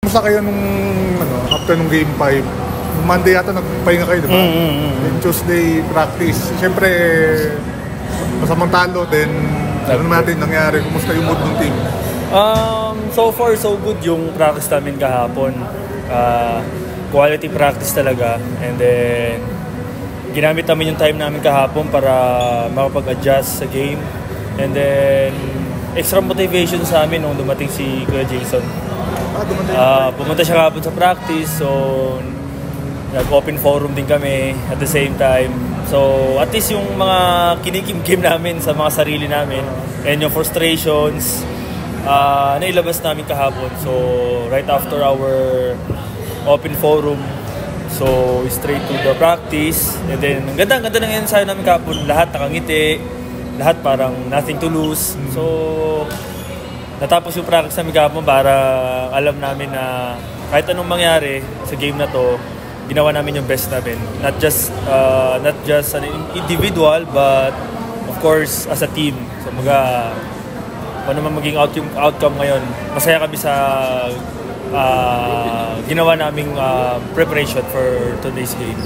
Kumusta kayo nung after nung game 5? Monday yata nagpahinga kayo, di ba? Then Tuesday practice. Siyempre, masamang talo, then ano naman natin nangyari? Kumusta yung mood ng team? So far, so good yung practice namin kahapon. Quality practice talaga. And then, ginamit namin yung time namin kahapon para makapag-adjust sa game. And then, extra motivation sa amin nung dumating si Kuya Jason. Pumunta siya kahapon sa practice, so nag-open forum din kami at the same time. So, at least yung mga kinikim-kim namin sa mga sarili namin and yung frustrations, nailabas namin kahapon. So, right after our open forum, so straight to the practice. And then, ang ganda ng ensayo namin kahapon. Lahat nakangiti, lahat parang nothing to lose. So, natapos yung practice namin kahapon para alam namin na kahit anong mangyari sa game na to, ginawa namin yung best namin. Not just an individual, but of course as a team. So ano man maging outcome ngayon, masaya kami sa ginawa naming preparation for today's game.